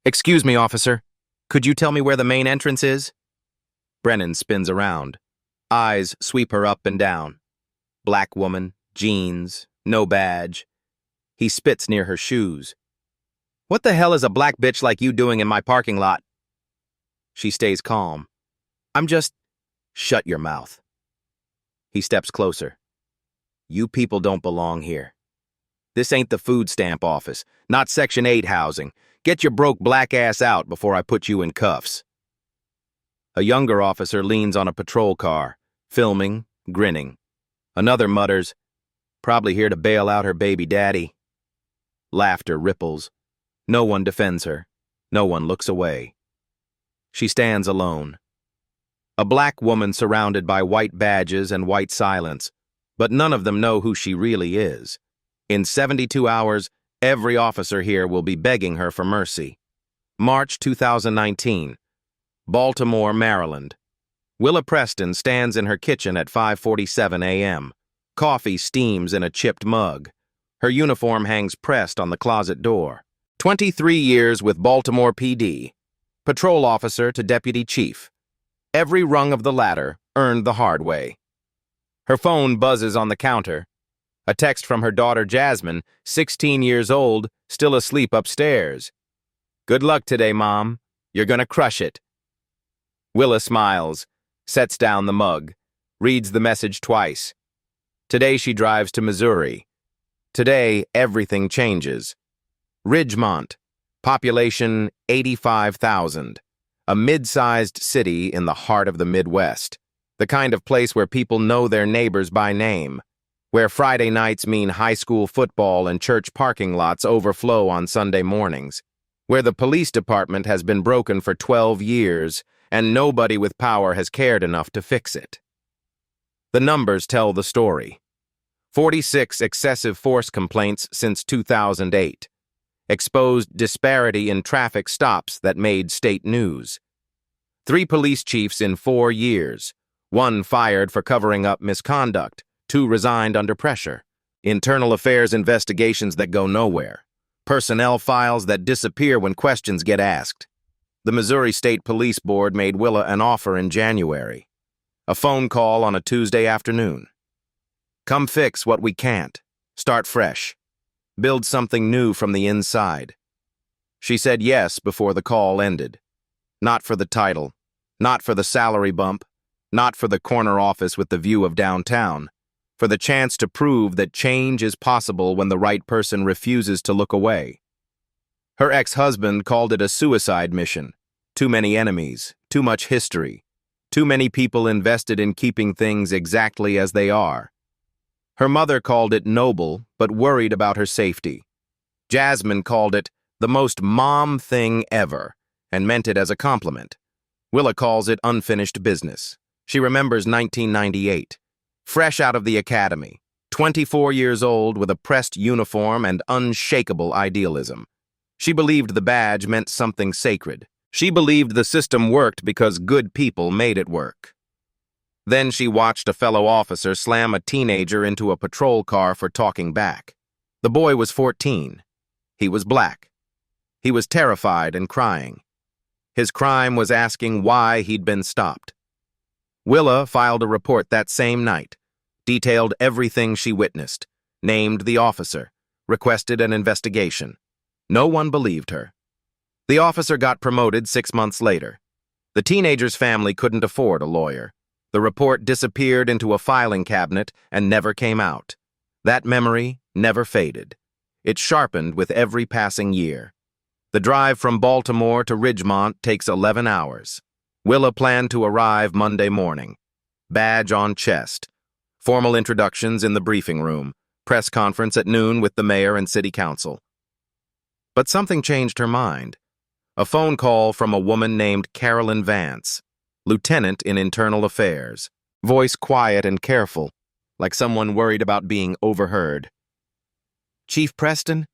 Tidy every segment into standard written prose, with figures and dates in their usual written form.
Excuse me, officer. Could you tell me where the main entrance is? Brennan spins around. Eyes sweep her up and down. Black woman, jeans, no badge. He spits near her shoes. What the hell is a black bitch like you doing in my parking lot? She stays calm. I'm just... Shut your mouth. He steps closer. You people don't belong here. This ain't the food stamp office, not Section 8 housing. Get your broke black ass out before I put you in cuffs. A younger officer leans on a patrol car, filming, grinning. Another mutters, probably here to bail out her baby daddy. Laughter ripples. No one defends her. No one looks away. She stands alone. A black woman surrounded by white badges and white silence, but none of them know who she really is. In 72 hours, every officer here will be begging her for mercy. March 2019, Baltimore, Maryland. Willa Preston stands in her kitchen at 5:47 a.m. Coffee steams in a chipped mug. Her uniform hangs pressed on the closet door. 23 years with Baltimore PD. Patrol officer to deputy chief. Every rung of the ladder earned the hard way. Her phone buzzes on the counter. A text from her daughter Jasmine, 16 years old, still asleep upstairs. Good luck today, Mom. You're gonna crush it. Willa smiles, sets down the mug, reads the message twice. Today she drives to Missouri. Today, everything changes. Ridgemont, population 85,000. A mid-sized city in the heart of the Midwest. The kind of place where people know their neighbors by name. Where Friday nights mean high school football and church parking lots overflow on Sunday mornings. Where the police department has been broken for 12 years and nobody with power has cared enough to fix it. The numbers tell the story. 46 excessive force complaints since 2008. Exposed disparity in traffic stops that made state news. 3 police chiefs in 4 years. 1 fired for covering up misconduct. 2 resigned under pressure. Internal affairs investigations that go nowhere. Personnel files that disappear when questions get asked. The Missouri State Police Board made Willa an offer in January. A phone call on a Tuesday afternoon. Come fix what we can't. Start fresh. Build something new from the inside. She said yes before the call ended. Not for the title. Not for the salary bump. Not for the corner office with the view of downtown. For the chance to prove that change is possible when the right person refuses to look away. Her ex-husband called it a suicide mission. Too many enemies, too much history, too many people invested in keeping things exactly as they are. Her mother called it noble, but worried about her safety. Jasmine called it the most mom thing ever, and meant it as a compliment. Willa calls it unfinished business. She remembers 1998. Fresh out of the academy, 24 years old with a pressed uniform and unshakable idealism. She believed the badge meant something sacred. She believed the system worked because good people made it work. Then she watched a fellow officer slam a teenager into a patrol car for talking back. The boy was 14. He was black. He was terrified and crying. His crime was asking why he'd been stopped. Willa filed a report that same night, detailed everything she witnessed, named the officer, requested an investigation. No one believed her. The officer got promoted 6 months later. The teenager's family couldn't afford a lawyer. The report disappeared into a filing cabinet and never came out. That memory never faded. It sharpened with every passing year. The drive from Baltimore to Ridgemont takes 11 hours. Willa planned to arrive Monday morning. Badge on chest. Formal introductions in the briefing room. Press conference at noon with the mayor and city council. But something changed her mind. A phone call from a woman named Carolyn Vance, lieutenant in internal affairs. Voice quiet and careful, like someone worried about being overheard. Chief Preston,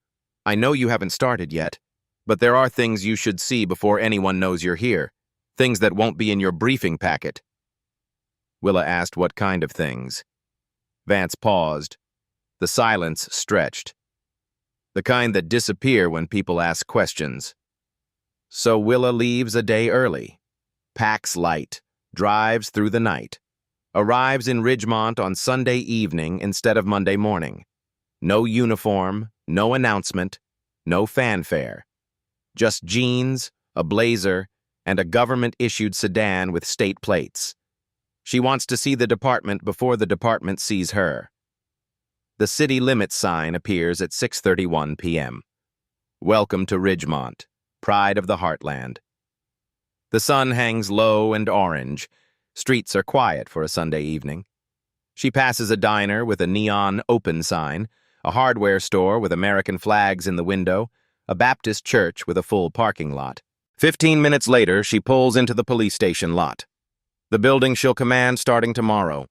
I know you haven't started yet, but there are things you should see before anyone knows you're here. Things that won't be in your briefing packet. Willa asked what kind of things. Vance paused. The silence stretched. The kind that disappear when people ask questions. So Willa leaves a day early, packs light, drives through the night, arrives in Ridgemont on Sunday evening instead of Monday morning. No uniform, no announcement, no fanfare. Just jeans, a blazer, and a government-issued sedan with state plates. She wants to see the department before the department sees her. The city limits sign appears at 6:31 p.m. Welcome to Ridgemont, pride of the heartland. The sun hangs low and orange. Streets are quiet for a Sunday evening. She passes a diner with a neon open sign, a hardware store with American flags in the window, a Baptist church with a full parking lot. 15 minutes later, she pulls into the police station lot. The building she'll command starting tomorrow.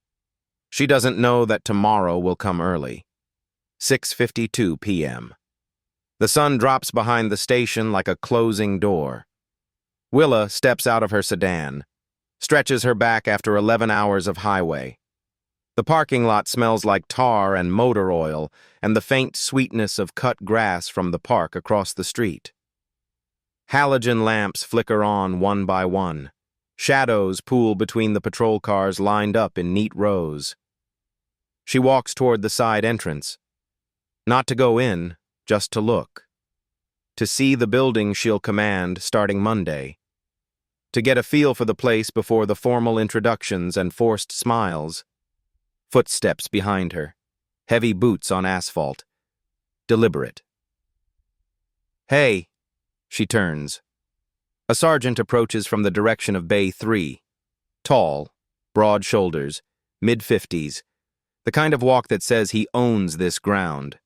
She doesn't know that tomorrow will come early. 6:52 p.m. The sun drops behind the station like a closing door. Willa steps out of her sedan, stretches her back after 11 hours of highway. The parking lot smells like tar and motor oil and the faint sweetness of cut grass from the park across the street. Halogen lamps flicker on one by one. Shadows pool between the patrol cars lined up in neat rows. She walks toward the side entrance. Not to go in, just to look. To see the building she'll command starting Monday. To get a feel for the place before the formal introductions and forced smiles. Footsteps behind her. Heavy boots on asphalt. Deliberate. Hey, she turns. A sergeant approaches from the direction of Bay 3. Tall, broad shoulders, mid-50s. The kind of walk that says he owns this ground.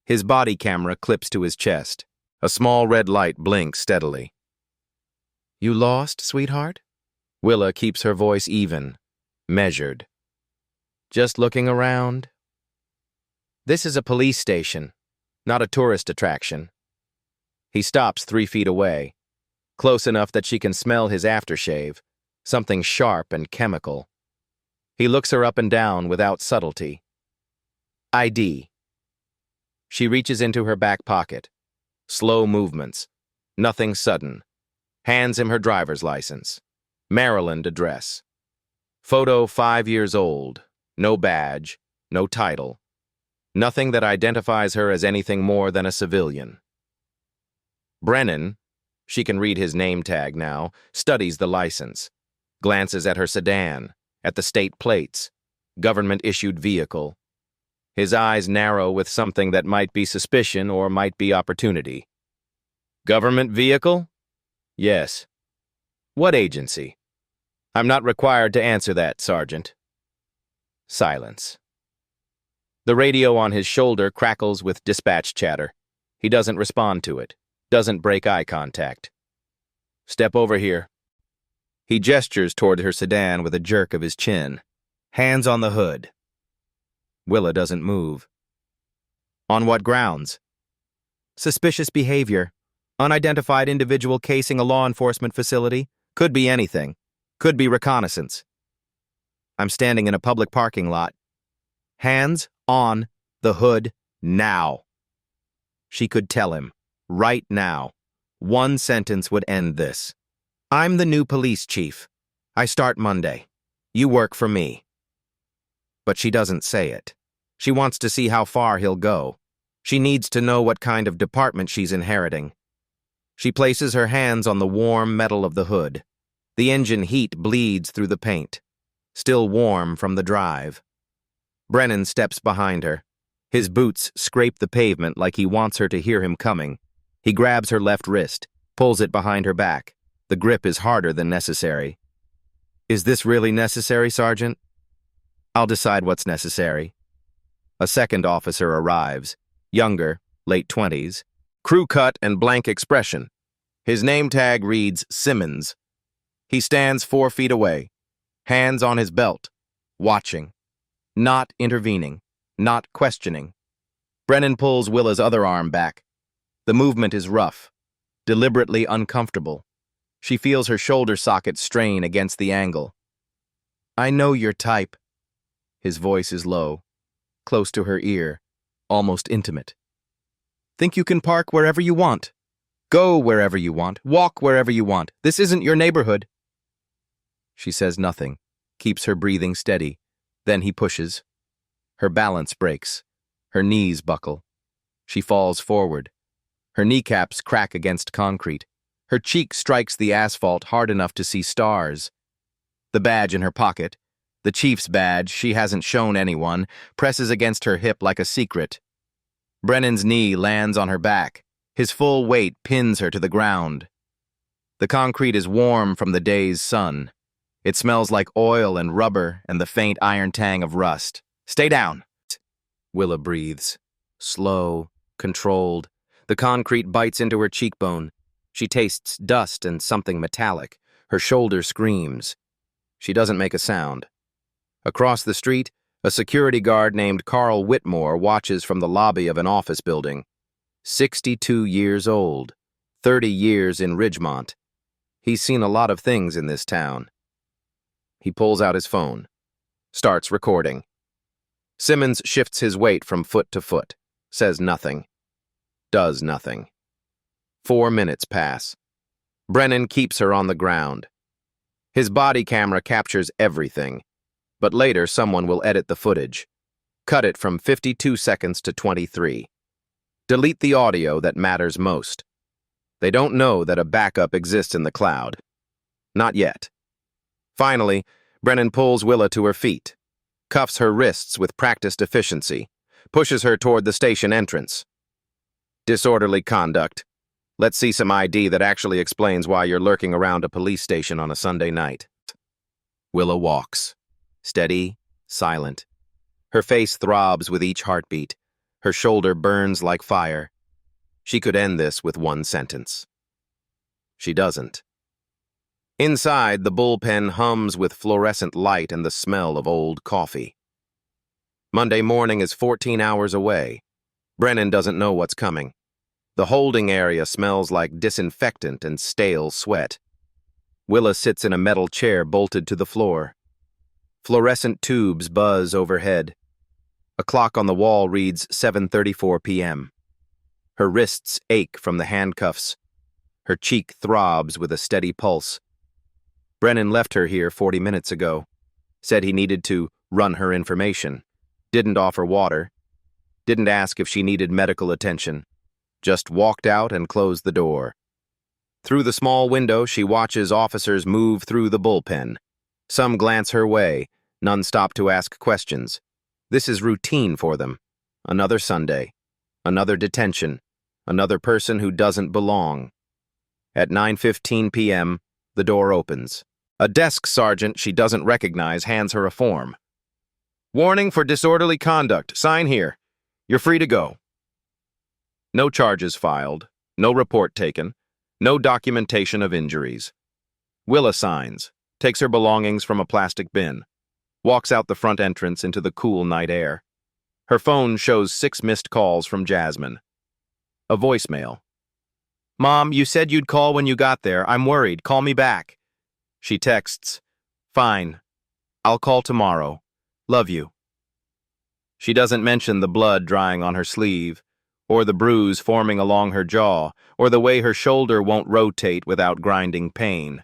His body camera clips to his chest. A small red light blinks steadily. You lost, sweetheart? Willa keeps her voice even, measured. Just looking around. This is a police station, not a tourist attraction. He stops 3 feet away, close enough that she can smell his aftershave, something sharp and chemical. He looks her up and down without subtlety. ID. She reaches into her back pocket. Slow movements. Nothing sudden. Hands him her driver's license. Maryland address. Photo 5 years old. No badge. No title. Nothing that identifies her as anything more than a civilian. Brennan, she can read his name tag now, studies the license. Glances at her sedan, at the state plates. Government-issued vehicle. His eyes narrow with something that might be suspicion or might be opportunity. Government vehicle? Yes. What agency? I'm not required to answer that, Sergeant. Silence. The radio on his shoulder crackles with dispatch chatter. He doesn't respond to it, doesn't break eye contact. Step over here. He gestures toward her sedan with a jerk of his chin. Hands on the hood. Willa doesn't move. On what grounds? Suspicious behavior. Unidentified individual casing a law enforcement facility. Could be anything. Could be reconnaissance. I'm standing in a public parking lot. Hands on the hood now. She could tell him, right now. One sentence would end this. I'm the new police chief. I start Monday. You work for me. But she doesn't say it. She wants to see how far he'll go. She needs to know what kind of department she's inheriting. She places her hands on the warm metal of the hood. The engine heat bleeds through the paint, still warm from the drive. Brennan steps behind her. His boots scrape the pavement like he wants her to hear him coming. He grabs her left wrist, pulls it behind her back. The grip is harder than necessary. Is this really necessary, Sergeant? I'll decide what's necessary. A second officer arrives, younger, late 20s, crew cut and blank expression. His name tag reads Simmons. He stands 4 feet away, hands on his belt, watching, not intervening, not questioning. Brennan pulls Willa's other arm back. The movement is rough, deliberately uncomfortable. She feels her shoulder socket strain against the angle. I know your type. His voice is low, close to her ear, almost intimate. Think you can park wherever you want. Go wherever you want. Walk wherever you want. This isn't your neighborhood. She says nothing, keeps her breathing steady. Then he pushes. Her balance breaks. Her knees buckle. She falls forward. Her kneecaps crack against concrete. Her cheek strikes the asphalt hard enough to see stars. The badge in her pocket, the chief's badge she hasn't shown anyone, presses against her hip like a secret. Brennan's knee lands on her back. His full weight pins her to the ground. The concrete is warm from the day's sun. It smells like oil and rubber and the faint iron tang of rust. Stay down. Willa breathes. Slow, controlled. The concrete bites into her cheekbone. She tastes dust and something metallic. Her shoulder screams. She doesn't make a sound. Across the street, a security guard named Carl Whitmore watches from the lobby of an office building. 62 years old, 30 years in Ridgemont. He's seen a lot of things in this town. He pulls out his phone, starts recording. Simmons shifts his weight from foot to foot, says nothing, does nothing. 4 minutes pass. Brennan keeps her on the ground. His body camera captures everything, but later someone will edit the footage, cut it from 52 seconds to 23. Delete the audio that matters most. They don't know that a backup exists in the cloud. Not yet. Finally, Brennan pulls Willa to her feet, cuffs her wrists with practiced efficiency, pushes her toward the station entrance. Disorderly conduct. Let's see some ID that actually explains why you're lurking around a police station on a Sunday night. Willa walks. Steady, silent. Her face throbs with each heartbeat. Her shoulder burns like fire. She could end this with one sentence. She doesn't. Inside, the bullpen hums with fluorescent light and the smell of old coffee. Monday morning is 14 hours away. Brennan doesn't know what's coming. The holding area smells like disinfectant and stale sweat. Willa sits in a metal chair bolted to the floor. Fluorescent tubes buzz overhead. A clock on the wall reads 7:34 p.m. Her wrists ache from the handcuffs. Her cheek throbs with a steady pulse. Brennan left her here 40 minutes ago. Said he needed to run her information. Didn't offer water. Didn't ask if she needed medical attention. Just walked out and closed the door. Through the small window, she watches officers move through the bullpen. Some glance her way. None stop to ask questions. This is routine for them. Another Sunday. Another detention. Another person who doesn't belong. At 9:15 p.m., the door opens. A desk sergeant she doesn't recognize hands her a form. Warning for disorderly conduct. Sign here. You're free to go. No charges filed. No report taken. No documentation of injuries. Willa signs. Takes her belongings from a plastic bin. Walks out the front entrance into the cool night air. Her phone shows 6 missed calls from Jasmine. A voicemail. Mom, you said you'd call when you got there. I'm worried. Call me back. She texts. Fine. I'll call tomorrow. Love you. She doesn't mention the blood drying on her sleeve, or the bruise forming along her jaw, or the way her shoulder won't rotate without grinding pain.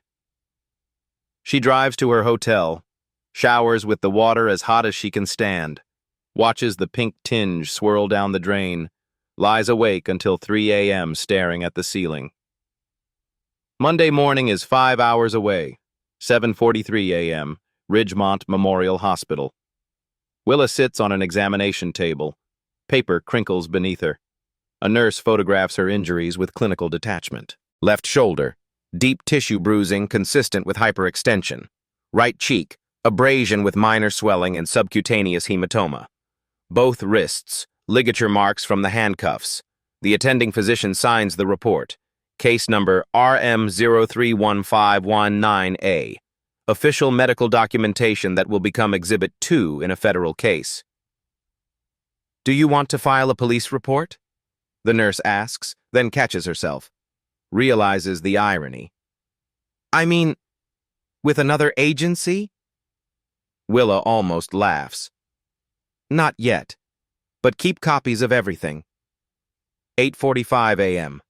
She drives to her hotel, showers with the water as hot as she can stand, watches the pink tinge swirl down the drain, lies awake until 3 a.m. staring at the ceiling. Monday morning is 5 hours away, 7:43 a.m., Ridgemont Memorial Hospital. Willa sits on an examination table. Paper crinkles beneath her. A nurse photographs her injuries with clinical detachment. Left shoulder, deep tissue bruising consistent with hyperextension. Right cheek, abrasion with minor swelling and subcutaneous hematoma. Both wrists, ligature marks from the handcuffs. The attending physician signs the report. Case number RM031519A. Official medical documentation that will become Exhibit 2 in a federal case. Do you want to file a police report? The nurse asks, then catches herself. Realizes the irony. I mean, with another agency? Willa almost laughs. Not yet, but keep copies of everything. 8:45 a.m.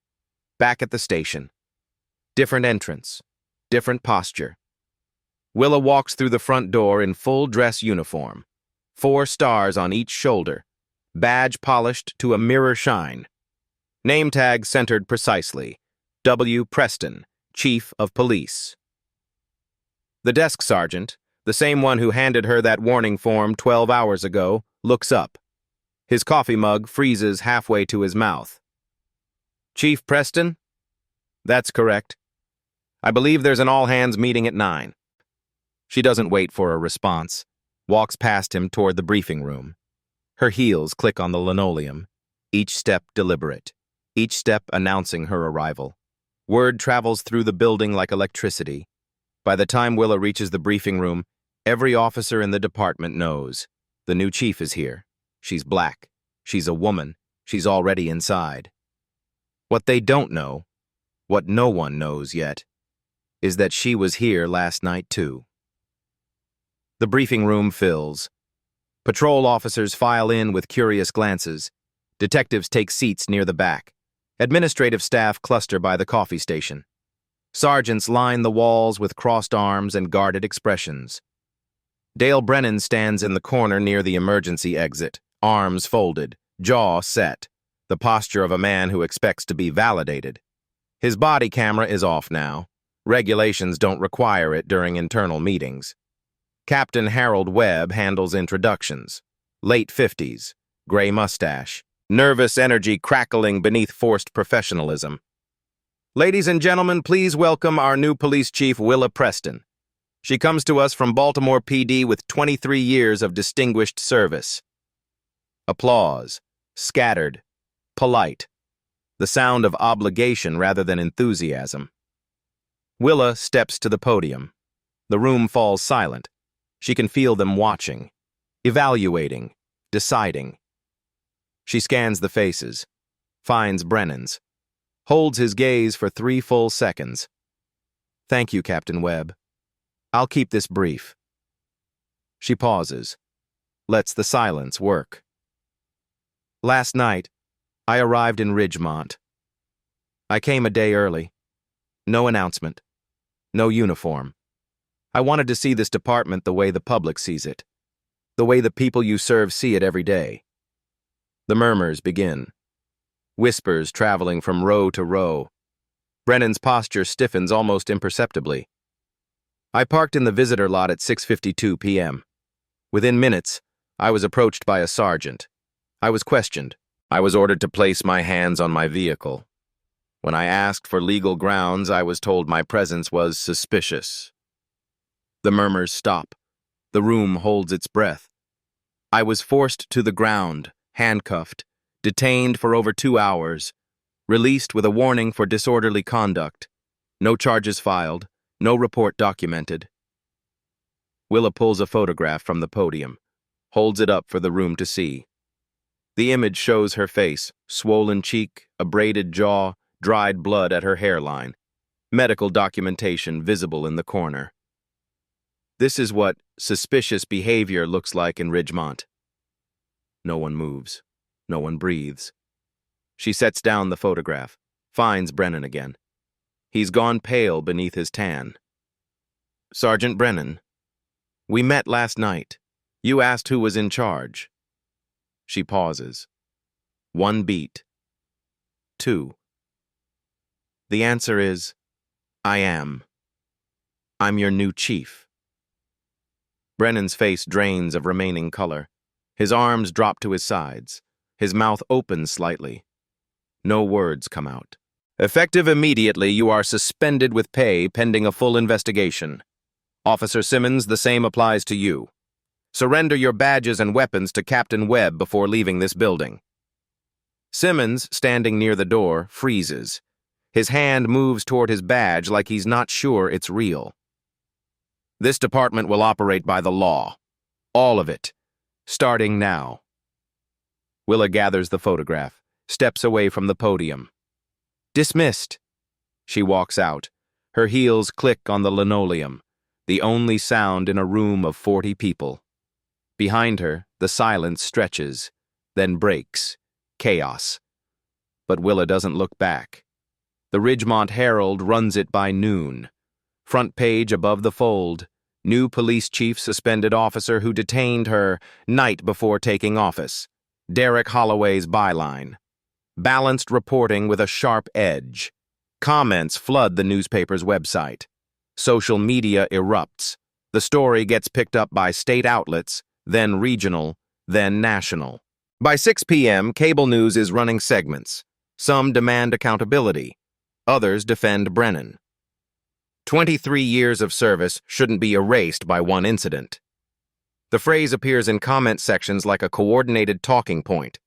Back at the station. Different entrance. Different posture. Willa walks through the front door in full dress uniform. 4 stars on each shoulder. Badge polished to a mirror shine. Name tag centered precisely. W. Preston, Chief of Police. The desk sergeant, the same one who handed her that warning form 12 hours ago, looks up. His coffee mug freezes halfway to his mouth. Chief Preston? That's correct. I believe there's an all-hands meeting at 9. She doesn't wait for a response, walks past him toward the briefing room. Her heels click on the linoleum, each step deliberate, each step announcing her arrival. Word travels through the building like electricity. By the time Willa reaches the briefing room, every officer in the department knows. The new chief is here. She's black. She's a woman. She's already inside. What they don't know, what no one knows yet, is that she was here last night too. The briefing room fills. Patrol officers file in with curious glances. Detectives take seats near the back. Administrative staff cluster by the coffee station. Sergeants line the walls with crossed arms and guarded expressions. Dale Brennan stands in the corner near the emergency exit, arms folded, jaw set, the posture of a man who expects to be validated. His body camera is off now. Regulations don't require it during internal meetings. Captain Harold Webb handles introductions. Late 50s, gray mustache, nervous energy crackling beneath forced professionalism. Ladies and gentlemen, please welcome our new police chief, Willa Preston. She comes to us from Baltimore PD with 23 years of distinguished service. Applause, scattered, polite, the sound of obligation rather than enthusiasm. Willa steps to the podium. The room falls silent. She can feel them watching, evaluating, deciding. She scans the faces, finds Brennan's, holds his gaze for 3 full seconds. Thank you, Captain Webb. I'll keep this brief. She pauses, lets the silence work. Last night, I arrived in Ridgemont. I came a day early. No announcement. No uniform. I wanted to see this department the way the public sees it. The way the people you serve see it every day. The murmurs begin. Whispers traveling from row to row. Brennan's posture stiffens almost imperceptibly. I parked in the visitor lot at 6:52 p.m. Within minutes, I was approached by a sergeant. I was questioned. I was ordered to place my hands on my vehicle. When I asked for legal grounds, I was told my presence was suspicious. The murmurs stop. The room holds its breath. I was forced to the ground, handcuffed, detained for over 2 hours, released with a warning for disorderly conduct. No charges filed, no report documented. Willa pulls a photograph from the podium, holds it up for the room to see. The image shows her face, swollen cheek, a braided jaw, dried blood at her hairline, medical documentation visible in the corner. This is what suspicious behavior looks like in Ridgemont. No one moves. No one breathes. She sets down the photograph, finds Brennan again. He's gone pale beneath his tan. Sergeant Brennan, we met last night. You asked who was in charge. She pauses. 1 beat. 2. The answer is, I am. I'm your new chief. Brennan's face drains of remaining color. His arms drop to his sides. His mouth opens slightly. No words come out. Effective immediately, you are suspended with pay pending a full investigation. Officer Simmons, the same applies to you. Surrender your badges and weapons to Captain Webb before leaving this building. Simmons, standing near the door, freezes. His hand moves toward his badge like he's not sure it's real. This department will operate by the law. All of it. Starting now. Willa gathers the photograph, steps away from the podium. Dismissed. She walks out. Her heels click on the linoleum, the only sound in a room of 40 people. Behind her, the silence stretches, then breaks. Chaos. But Willa doesn't look back. The Ridgemont Herald runs it by noon. Front page above the fold. New police chief suspended officer who detained her night before taking office. Derek Holloway's byline. Balanced reporting with a sharp edge. Comments flood the newspaper's website. Social media erupts. The story gets picked up by state outlets, then regional, then national. By 6 p.m., cable news is running segments. Some demand accountability. Others defend Brennan. 23 years of service shouldn't be erased by one incident. The phrase appears in comment sections like a coordinated talking point.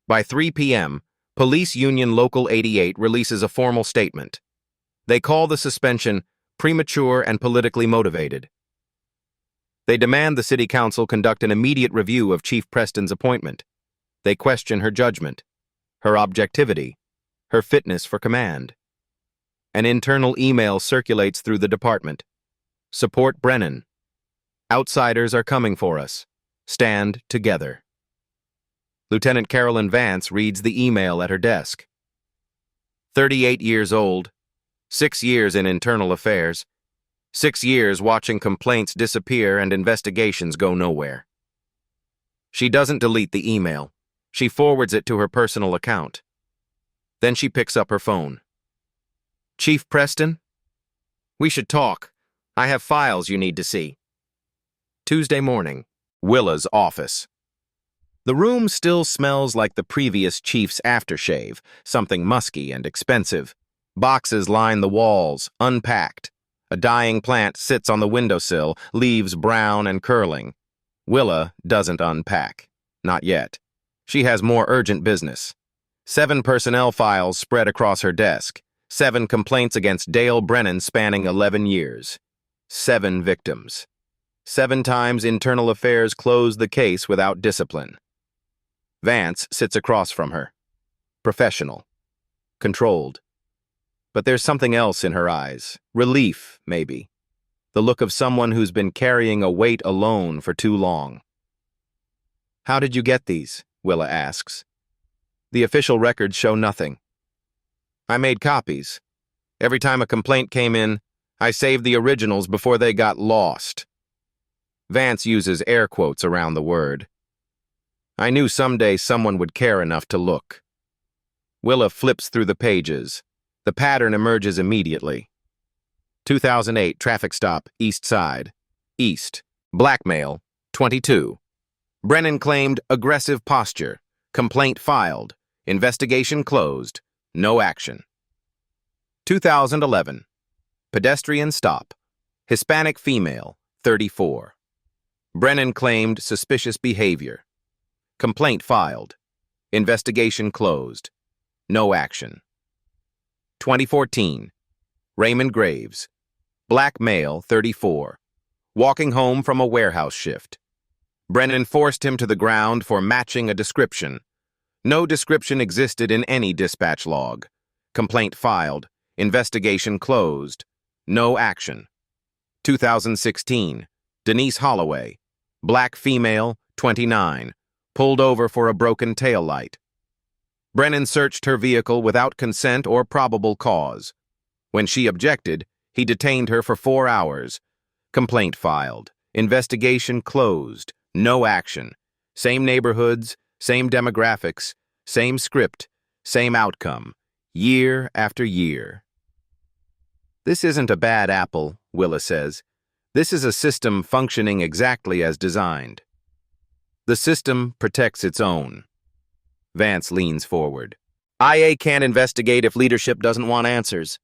By 3 p.m., Police Union Local 88 releases a formal statement. They call the suspension premature and politically motivated. They demand the City Council conduct an immediate review of Chief Preston's appointment. They question her judgment, her objectivity, her fitness for command. An internal email circulates through the department. Support Brennan. Outsiders are coming for us. Stand together. Lieutenant Carolyn Vance reads the email at her desk. 38 years old, 6 years in internal affairs, 6 years watching complaints disappear and investigations go nowhere. She doesn't delete the email. She forwards it to her personal account. Then she picks up her phone. Chief Preston? We should talk. I have files you need to see. Tuesday morning, Willa's office. The room still smells like the previous chief's aftershave, something musky and expensive. Boxes line the walls, unpacked. A dying plant sits on the windowsill, leaves brown and curling. Willa doesn't unpack. Not yet. She has more urgent business. 7 personnel files spread across her desk. 7 complaints against Dale Brennan spanning 11 years. 7 victims. 7 times Internal Affairs closed the case without discipline. Vance sits across from her. Professional. Controlled. But there's something else in her eyes. Relief, maybe. The look of someone who's been carrying a weight alone for too long. How did you get these? Willa asks. The official records show nothing. I made copies. Every time a complaint came in, I saved the originals before they got lost. Vance uses air quotes around the word. I knew someday someone would care enough to look. Willa flips through the pages. The pattern emerges immediately. 2008 traffic stop, East Side. East. Blackmail, 22. Brennan claimed aggressive posture. Complaint filed. Investigation closed. No action. 2011. Pedestrian stop. Hispanic female, 34. Brennan claimed suspicious behavior. Complaint filed. Investigation closed. No action. 2014. Raymond Graves. Black male, 34. Walking home from a warehouse shift. Brennan forced him to the ground for matching a description. No description existed in any dispatch log. Complaint filed. Investigation closed. No action. 2016. Denise Holloway. Black female, 29. Pulled over for a broken taillight. Brennan searched her vehicle without consent or probable cause. When she objected, he detained her for 4 hours. Complaint filed. Investigation closed. No action. Same neighborhoods, same demographics, same script, same outcome. Year after year. This isn't a bad apple, Willa says. This is a system functioning exactly as designed. The system protects its own. Vance leans forward. IA can't investigate if leadership doesn't want answers.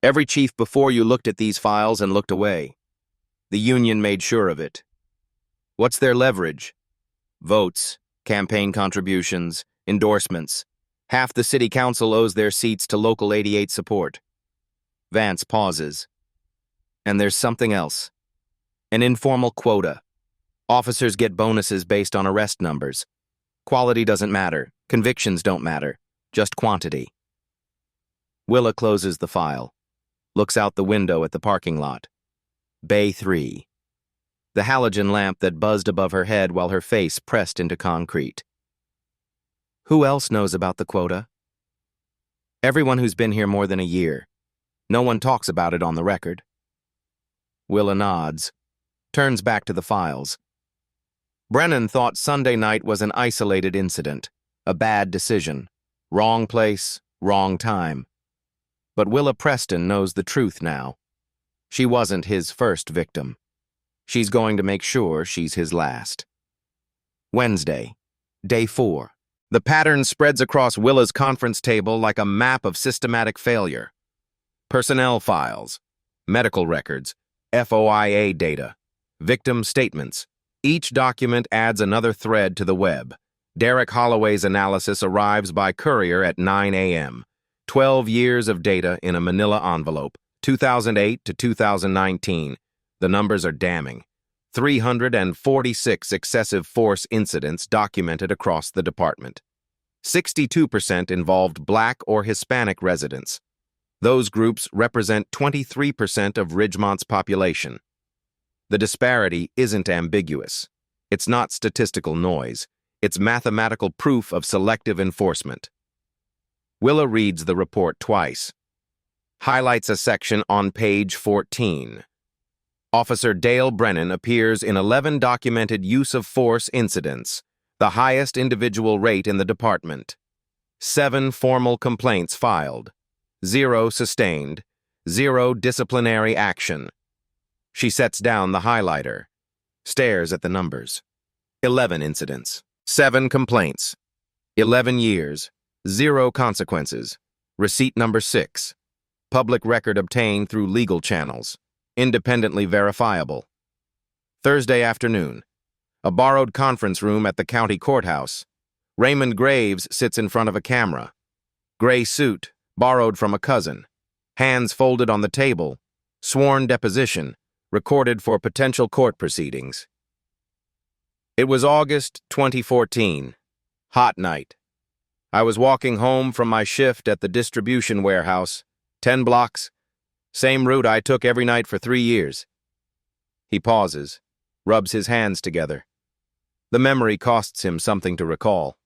Every chief before you looked at these files and looked away. The union made sure of it. What's their leverage? Votes, campaign contributions, endorsements. Half the city council owes their seats to Local 88 support. Vance pauses. And there's something else. An informal quota. Officers get bonuses based on arrest numbers. Quality doesn't matter. Convictions don't matter. Just quantity. Willa closes the file. Looks out the window at the parking lot. Bay 3. The halogen lamp that buzzed above her head while her face pressed into concrete. Who else knows about the quota? Everyone who's been here more than a year. No one talks about it on the record. Willa nods, turns back to the files. Brennan thought Sunday night was an isolated incident, a bad decision. Wrong place, wrong time. But Willa Preston knows the truth now. She wasn't his first victim. She's going to make sure she's his last. Wednesday, day 4. The pattern spreads across Willa's conference table like a map of systematic failure. Personnel files, medical records, FOIA data, victim statements. Each document adds another thread to the web. Derek Holloway's analysis arrives by courier at 9 a.m. 12 years of data in a manila envelope, 2008 to 2019. The numbers are damning. 346 excessive force incidents documented across the department. 62% involved Black or Hispanic residents. Those groups represent 23% of Ridgemont's population. The disparity isn't ambiguous. It's not statistical noise. It's mathematical proof of selective enforcement. Willa reads the report twice. Highlights a section on page 14. Officer Dale Brennan appears in 11 documented use of force incidents, the highest individual rate in the department. 7 formal complaints filed. 0 sustained. 0 disciplinary action. She sets down the highlighter, stares at the numbers. 11 incidents. 7 complaints. 11 years. 0 consequences. Receipt number 6. Public record obtained through legal channels. Independently verifiable. Thursday afternoon. A borrowed conference room at the county courthouse. Raymond Graves sits in front of a camera. Gray suit, borrowed from a cousin. Hands folded on the table. Sworn deposition, recorded for potential court proceedings. It was August 2014. Hot night. I was walking home from my shift at the distribution warehouse, 10 blocks. Same route I took every night for 3 years. He pauses, rubs his hands together. The memory costs him something to recall.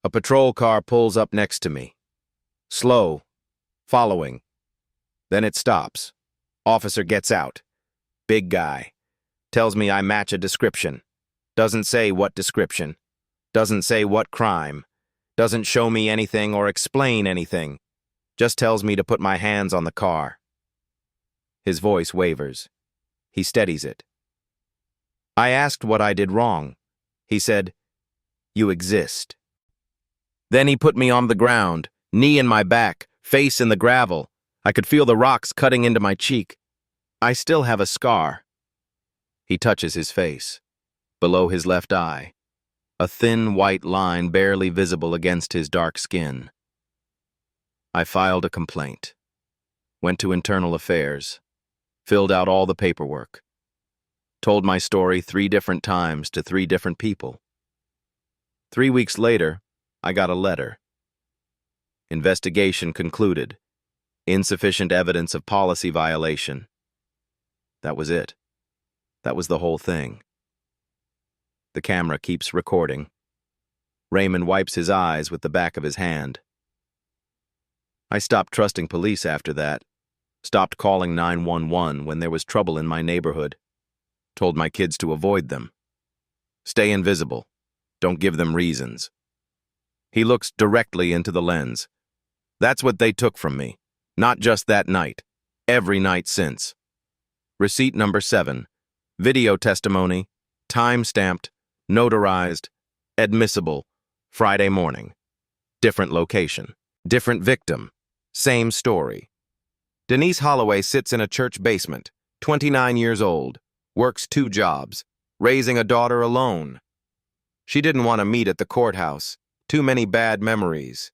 A patrol car pulls up next to me. Slow, following. Then it stops. Officer gets out. Big guy. Tells me I match a description. Doesn't say what description. Doesn't say what crime. Doesn't show me anything or explain anything. Just tells me to put my hands on the car. His voice wavers. He steadies it. I asked what I did wrong. He said, "You exist." Then he put me on the ground, knee in my back, face in the gravel. I could feel the rocks cutting into my cheek. I still have a scar. He touches his face. Below his left eye, a thin white line barely visible against his dark skin. I filed a complaint, went to Internal Affairs, filled out all the paperwork, told my story 3 different times to 3 different people. 3 weeks later, I got a letter. Investigation concluded. Insufficient evidence of policy violation. That was it. That was the whole thing. The camera keeps recording. Raymond wipes his eyes with the back of his hand. I stopped trusting police after that. Stopped calling 911 when there was trouble in my neighborhood. Told my kids to avoid them. Stay invisible. Don't give them reasons. He looks directly into the lens. That's what they took from me. Not just that night. Every night since. Receipt number 7. Video testimony. Time-stamped. Notarized. Admissible. Friday morning. Different location. Different victim. Same story. Denise Holloway sits in a church basement, 29 years old, works 2 jobs, raising a daughter alone. She didn't want to meet at the courthouse. Too many bad memories.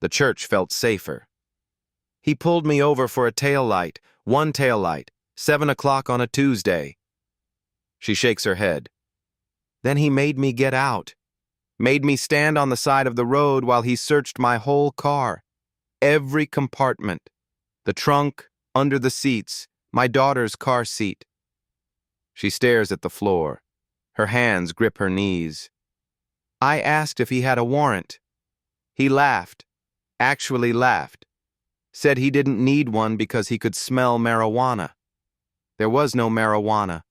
The church felt safer. He pulled me over for a taillight, 1 taillight, 7 o'clock on a Tuesday. She shakes her head. Then he made me get out. Made me stand on the side of the road while he searched my whole car. Every compartment. The trunk, under the seats, my daughter's car seat. She stares at the floor. Her hands grip her knees. I asked if he had a warrant. He laughed. Actually laughed. Said he didn't need one because he could smell marijuana. There was no marijuana.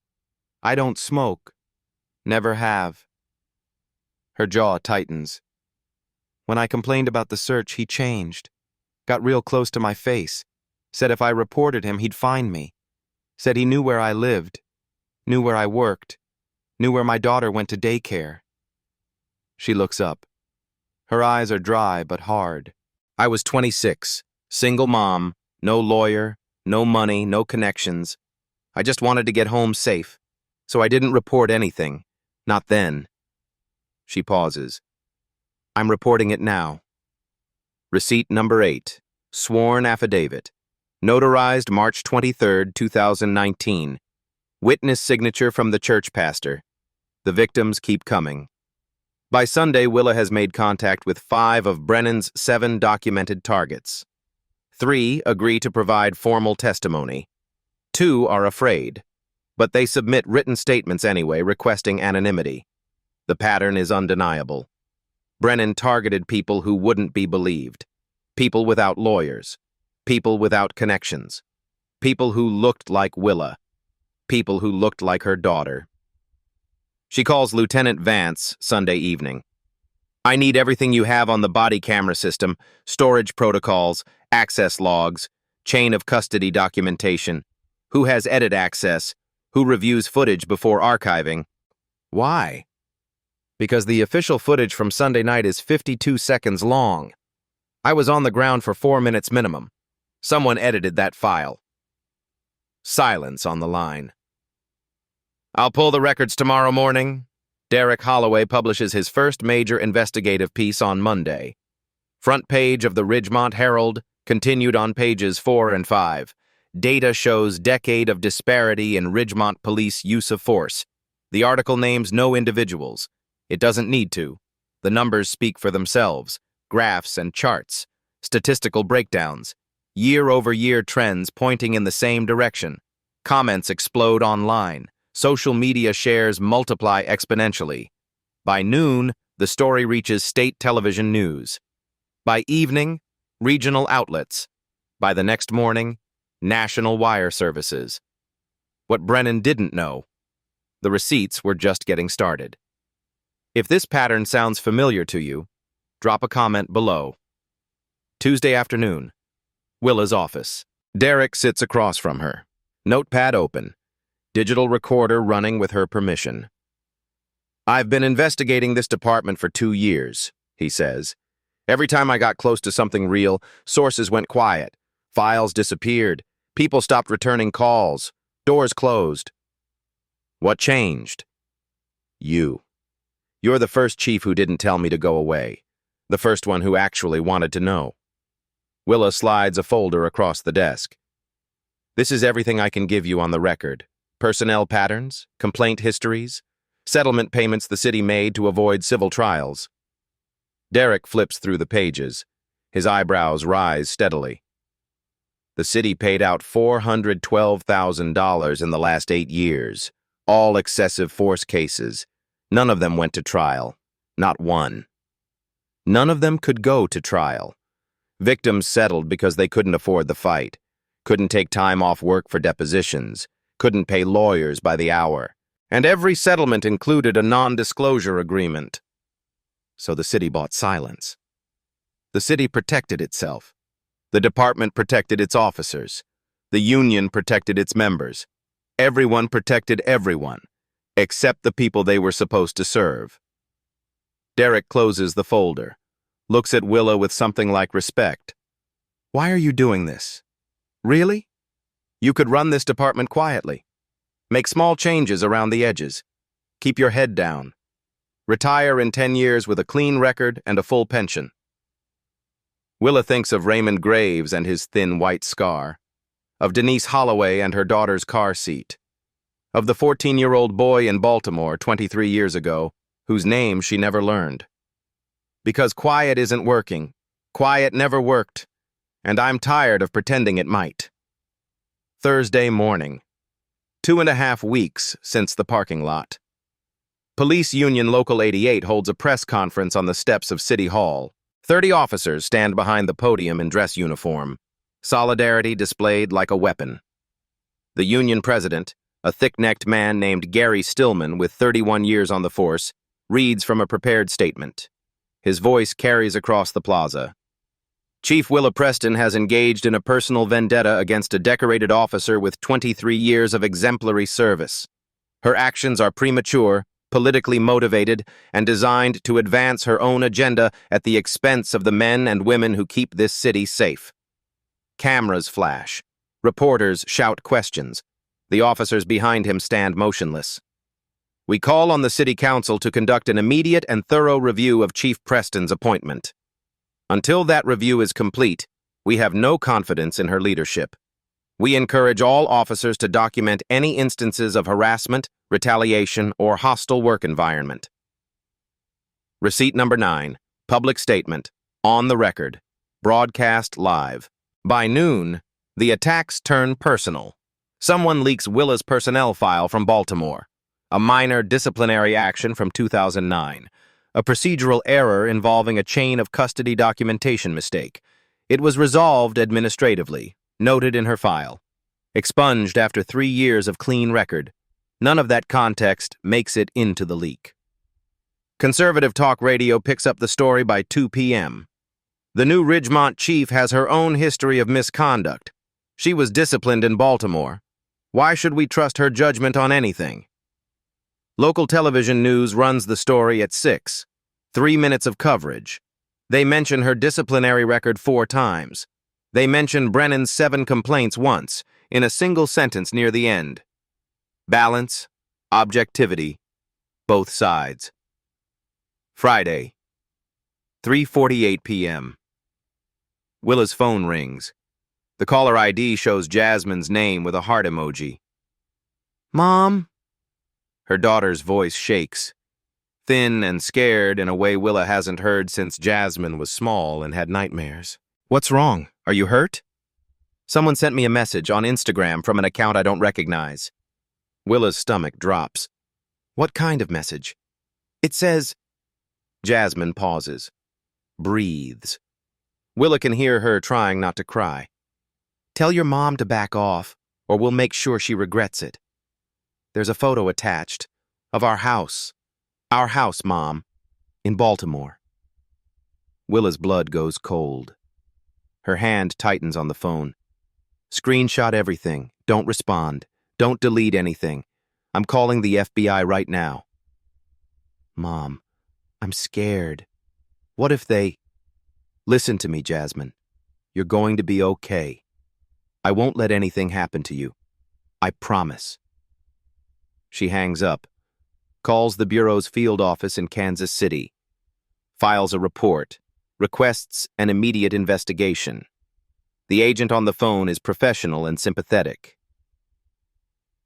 I don't smoke. Never have. Her jaw tightens. When I complained about the search, he changed. Got real close to my face. Said if I reported him, he'd find me. Said he knew where I lived. Knew where I worked. Knew where my daughter went to daycare. She looks up. Her eyes are dry but hard. I was 26, single mom, no lawyer, no money, no connections. I just wanted to get home safe, so I didn't report anything. Not then. She pauses. I'm reporting it now. Receipt number 8. Sworn affidavit. Notarized March 23, 2019. Witness signature from the church pastor. The victims keep coming. By Sunday, Willa has made contact with 5 of Brennan's 7 documented targets. 3 agree to provide formal testimony. 2 are afraid, but they submit written statements anyway, requesting anonymity. The pattern is undeniable. Brennan targeted people who wouldn't be believed. People without lawyers. People without connections. People who looked like Willa. People who looked like her daughter. She calls Lieutenant Vance Sunday evening. I need everything you have on the body camera system, storage protocols, access logs, chain of custody documentation, who has edit access, who reviews footage before archiving. Why? Because the official footage from Sunday night is 52 seconds long. I was on the ground for 4 minutes minimum. Someone edited that file. Silence on the line. I'll pull the records tomorrow morning. Derek Holloway publishes his first major investigative piece on Monday. Front page of the Ridgemont Herald, continued on pages 4 and 5. Data shows decade of disparity in Ridgemont police use of force. The article names no individuals. It doesn't need to. The numbers speak for themselves. Graphs and charts. Statistical breakdowns. Year-over-year trends pointing in the same direction. Comments explode online. Social media shares multiply exponentially. By noon, the story reaches state television news. By evening, regional outlets. By the next morning, national wire services. What Brennan didn't know, the receipts were just getting started. If this pattern sounds familiar to you, drop a comment below. Tuesday afternoon, Willa's office. Derek sits across from her. Notepad open. Digital recorder running with her permission. I've been investigating this department for 2 years, he says. Every time I got close to something real, sources went quiet. Files disappeared. People stopped returning calls. Doors closed. What changed? You. You're the first chief who didn't tell me to go away. The first one who actually wanted to know. Willa slides a folder across the desk. This is everything I can give you on the record. Personnel patterns, complaint histories, settlement payments the city made to avoid civil trials. Derek flips through the pages. His eyebrows rise steadily. The city paid out $412,000 in the last 8 years, all excessive force cases. None of them went to trial. Not one. None of them could go to trial. Victims settled because they couldn't afford the fight, couldn't take time off work for depositions, couldn't pay lawyers by the hour, and every settlement included a non-disclosure agreement. So the city bought silence. The city protected itself. The department protected its officers. The union protected its members. Everyone protected everyone, except the people they were supposed to serve. Derek closes the folder, looks at Willa with something like respect. Why are you doing this? Really? You could run this department quietly. Make small changes around the edges. Keep your head down. Retire in 10 years with a clean record and a full pension. Willa thinks of Raymond Graves and his thin white scar, of Denise Holloway and her daughter's car seat, of the 14-year-old boy in Baltimore 23 years ago, whose name she never learned. Because quiet isn't working. Quiet never worked, and I'm tired of pretending it might. Thursday morning. 2.5 weeks since the parking lot. Police Union Local 88 holds a press conference on the steps of City Hall. 30 officers stand behind the podium in dress uniform, solidarity displayed like a weapon. The Union president, a thick-necked man named Gary Stillman with 31 years on the force, reads from a prepared statement. His voice carries across the plaza. Chief Willa Preston has engaged in a personal vendetta against a decorated officer with 23 years of exemplary service. Her actions are premature, politically motivated, and designed to advance her own agenda at the expense of the men and women who keep this city safe. Cameras flash. Reporters shout questions. The officers behind him stand motionless. We call on the City Council to conduct an immediate and thorough review of Chief Preston's appointment. Until that review is complete, we have no confidence in her leadership. We encourage all officers to document any instances of harassment, retaliation, or hostile work environment. Receipt number 9. Public statement. On the record. Broadcast live. By noon, the attacks turn personal. Someone leaks Willa's personnel file from Baltimore. A minor disciplinary action from 2009. A procedural error involving a chain of custody documentation mistake. It was resolved administratively, noted in her file. Expunged after 3 years of clean record. None of that context makes it into the leak. Conservative talk radio picks up the story by 2 p.m. The new Ridgemont chief has her own history of misconduct. She was disciplined in Baltimore. Why should we trust her judgment on anything? Local television news runs the story at 6. 3 minutes of coverage. They mention her disciplinary record 4 times. They mention Brennan's 7 complaints once, in a single sentence near the end. Balance, objectivity, both sides. Friday, 3:48 p.m. Willa's phone rings. The caller ID shows Jasmine's name with a heart emoji. Mom? Her daughter's voice shakes, thin and scared in a way Willa hasn't heard since Jasmine was small and had nightmares. What's wrong? Are you hurt? Someone sent me a message on Instagram from an account I don't recognize. Willa's stomach drops. What kind of message? It says... Jasmine pauses. Breathes. Willa can hear her trying not to cry. Tell your mom to back off, or we'll make sure she regrets it. There's a photo attached of our house. Our house, Mom, in Baltimore. Willa's blood goes cold. Her hand tightens on the phone. Screenshot everything. Don't respond. Don't delete anything. I'm calling the FBI right now. Mom, I'm scared. What if they... Listen to me, Jasmine. You're going to be okay. I won't let anything happen to you. I promise. She hangs up, calls the Bureau's field office in Kansas City, files a report, requests an immediate investigation. The agent on the phone is professional and sympathetic.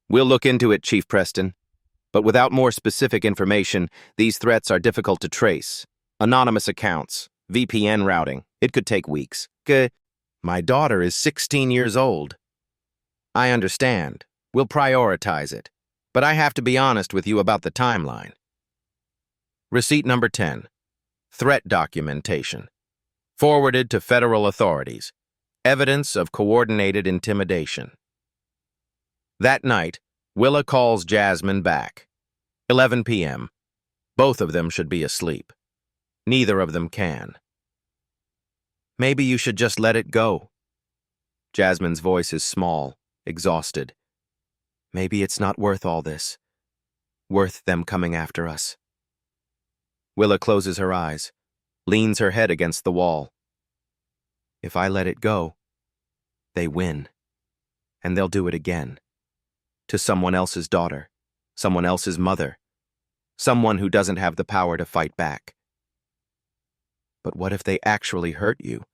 We'll look into it, Chief Preston, but without more specific information, these threats are difficult to trace. Anonymous accounts, VPN routing, it could take weeks. My daughter is 16 years old. I understand. We'll prioritize it. But I have to be honest with you about the timeline. Receipt number 10. Threat documentation. Forwarded to federal authorities. Evidence of coordinated intimidation. That night, Willa calls Jasmine back. 11 p.m. Both of them should be asleep. Neither of them can. Maybe you should just let it go. Jasmine's voice is small, exhausted. Maybe it's not worth all this. Worth them coming after us. Willa closes her eyes, leans her head against the wall. If I let it go, they win. And they'll do it again. To someone else's daughter, someone else's mother, someone who doesn't have the power to fight back. But what if they actually hurt you?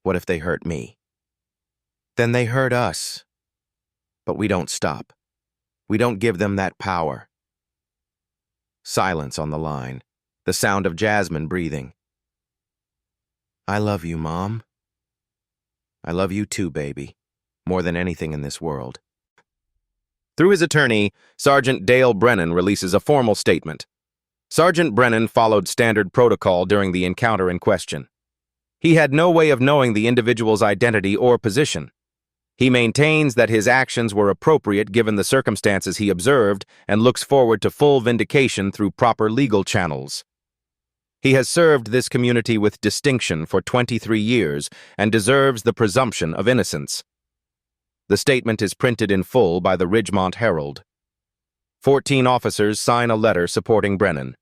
What if they hurt me? Then they hurt us. But we don't stop. We don't give them that power. Silence on the line, the sound of Jasmine breathing. I love you, Mom. I love you too, baby, more than anything in this world. Through his attorney, Sergeant Dale Brennan releases a formal statement. Sergeant Brennan followed standard protocol during the encounter in question. He had no way of knowing the individual's identity or position. He maintains that his actions were appropriate given the circumstances he observed and looks forward to full vindication through proper legal channels. He has served this community with distinction for 23 years and deserves the presumption of innocence. The statement is printed in full by the Ridgemont Herald. 14 officers sign a letter supporting Brennan.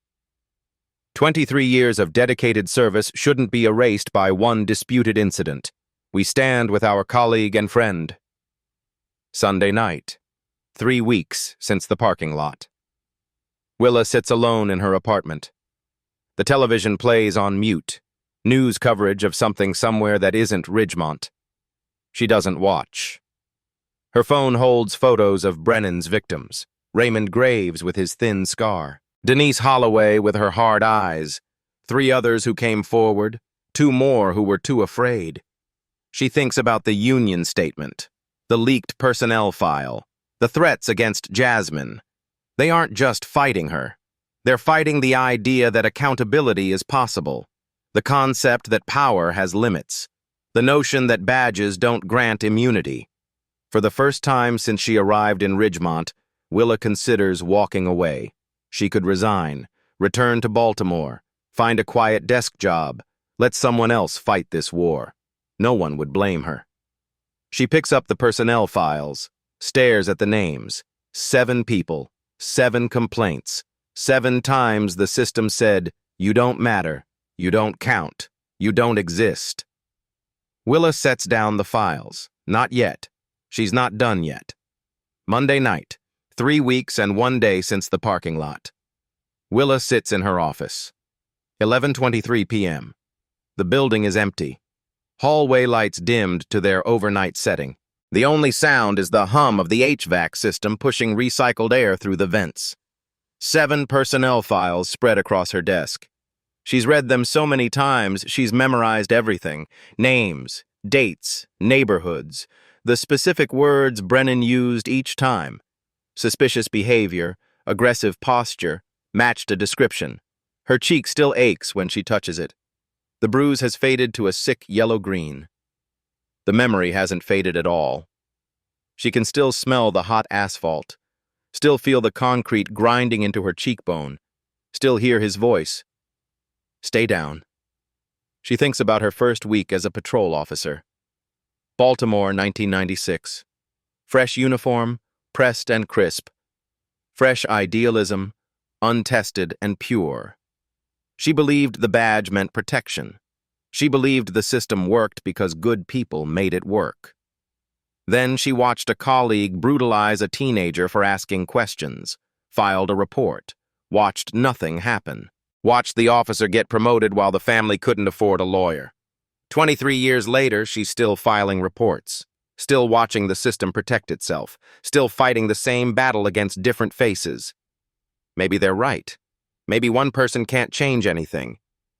23 years of dedicated service shouldn't be erased by one disputed incident. We stand with our colleague and friend. Sunday night. 3 weeks since the parking lot. Willa sits alone in her apartment. The television plays on mute, news coverage of something somewhere that isn't Ridgemont. She doesn't watch. Her phone holds photos of Brennan's victims. Raymond Graves with his thin scar, Denise Holloway with her hard eyes, 3 others who came forward, 2 more who were too afraid. She thinks about the union statement, the leaked personnel file, the threats against Jasmine. They aren't just fighting her. They're fighting the idea that accountability is possible, the concept that power has limits, the notion that badges don't grant immunity. For the first time since she arrived in Ridgemont, Willa considers walking away. She could resign, return to Baltimore, find a quiet desk job, let someone else fight this war. No one would blame her. She picks up the personnel files, stares at the names. 7 people, 7 complaints. 7 times the system said, "You don't matter, you don't count, you don't exist." Willa sets down the files. Not yet. She's not done yet. Monday night. 3 weeks and 1 day since the parking lot. Willa sits in her office. 11:23 p.m. The building is empty. Hallway lights dimmed to their overnight setting. The only sound is the hum of the HVAC system pushing recycled air through the vents. 7 personnel files spread across her desk. She's read them so many times she's memorized everything. Names, dates, neighborhoods, the specific words Brennan used each time. Suspicious behavior, aggressive posture, matched a description. Her cheek still aches when she touches it. The bruise has faded to a sick yellow-green. The memory hasn't faded at all. She can still smell the hot asphalt, still feel the concrete grinding into her cheekbone, still hear his voice. Stay down. She thinks about her first week as a patrol officer. Baltimore, 1996. Fresh uniform, pressed and crisp. Fresh idealism, untested and pure. She believed the badge meant protection. She believed the system worked because good people made it work. Then she watched a colleague brutalize a teenager for asking questions, filed a report, watched nothing happen, watched the officer get promoted while the family couldn't afford a lawyer. 23 years later, she's still filing reports, still watching the system protect itself, still fighting the same battle against different faces. Maybe they're right. Maybe one person can't change anything.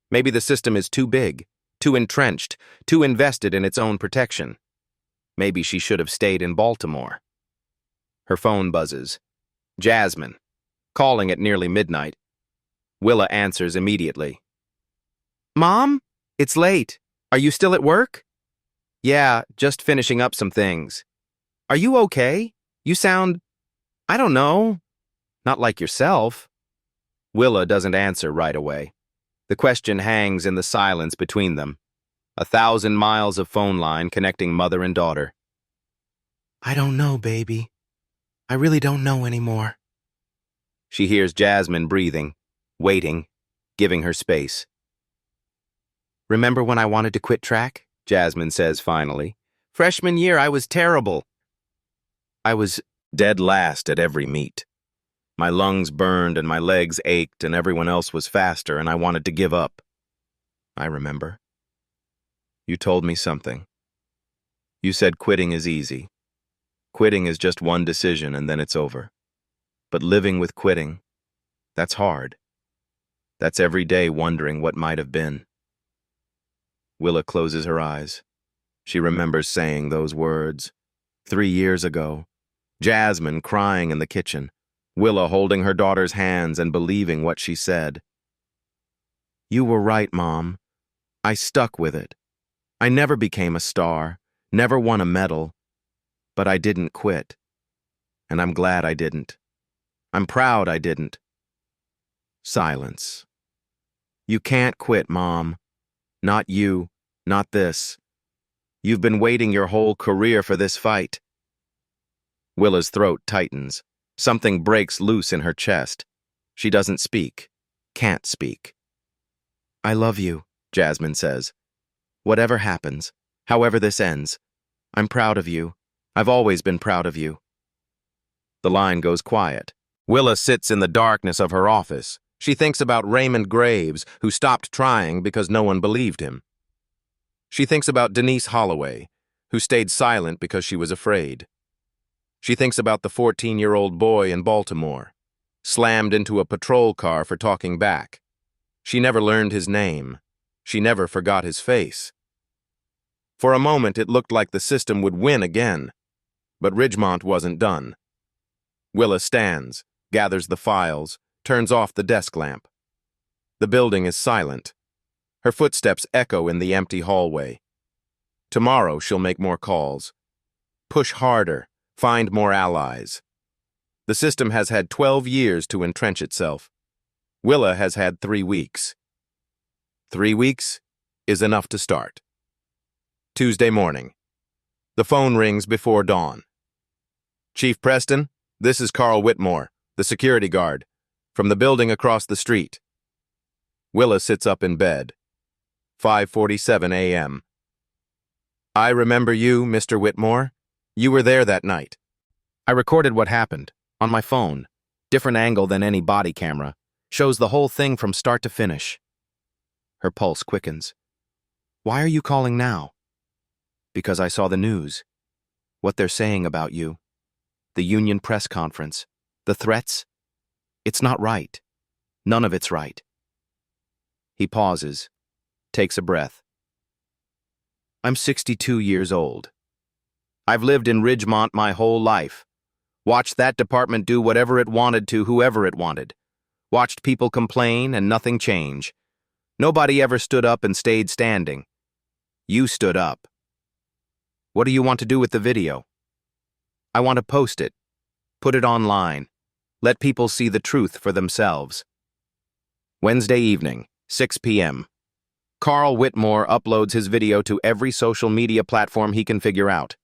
Maybe the system is too big, too entrenched, too invested in its own protection. Maybe she should have stayed in Baltimore. Her phone buzzes. Jasmine, calling at nearly midnight. Willa answers immediately. Mom? It's late. Are you still at work? Yeah, just finishing up some things. Are you okay? You sound, I don't know, not like yourself. Willa doesn't answer right away. The question hangs in the silence between them. 1,000 miles of phone line connecting mother and daughter. I don't know, baby. I really don't know anymore. She hears Jasmine breathing, waiting, giving her space. Remember when I wanted to quit track? Jasmine says finally. Freshman year, I was terrible. I was dead last at every meet. My lungs burned and my legs ached and everyone else was faster and I wanted to give up. I remember. You told me something. You said quitting is easy. Quitting is just one decision and then it's over. But living with quitting, that's hard. That's every day wondering what might have been. Willa closes her eyes. She remembers saying those words. 3 years ago. Jasmine crying in the kitchen. Willa holding her daughter's hands and believing what she said. "You were right, Mom. I stuck with it. I never became a star, never won a medal, but I didn't quit. And I'm glad I didn't. I'm proud I didn't." Silence. "You can't quit, Mom. Not you, not this. You've been waiting your whole career for this fight." Willa's throat tightens. Something breaks loose in her chest. She doesn't speak. Can't speak. "I love you," Jasmine says. "Whatever happens, however this ends, I'm proud of you. I've always been proud of you." The line goes quiet. Willa sits in the darkness of her office. She thinks about Raymond Graves, who stopped trying because no one believed him. She thinks about Denise Holloway, who stayed silent because she was afraid. She thinks about the 14-year-old boy in Baltimore, slammed into a patrol car for talking back. She never learned his name. She never forgot his face. For a moment, it looked like the system would win again, but Ridgemont wasn't done. Willa stands, gathers the files, turns off the desk lamp. The building is silent. Her footsteps echo in the empty hallway. Tomorrow, she'll make more calls. Push harder. Find more allies. The system has had 12 years to entrench itself. Willa has had 3 weeks. 3 weeks is enough to start. Tuesday morning. The phone rings before dawn. "Chief Preston, this is Carl Whitmore, the security guard, from the building across the street." Willa sits up in bed. 5:47 a.m. "I remember you, Mr. Whitmore. You were there that night." "I recorded what happened, on my phone. Different angle than any body camera. Shows the whole thing from start to finish." Her pulse quickens. "Why are you calling now?" "Because I saw the news. What they're saying about you. The union press conference. The threats. It's not right. None of it's right." He pauses, takes a breath. "I'm 62 years old. I've lived in Ridgemont my whole life. Watched that department do whatever it wanted to whoever it wanted. Watched people complain and nothing change. Nobody ever stood up and stayed standing. You stood up. What do you want to do with the video?" "I want to post it. Put it online. Let people see the truth for themselves." Wednesday evening, 6 p.m. Carl Whitmore uploads his video to every social media platform he can figure out.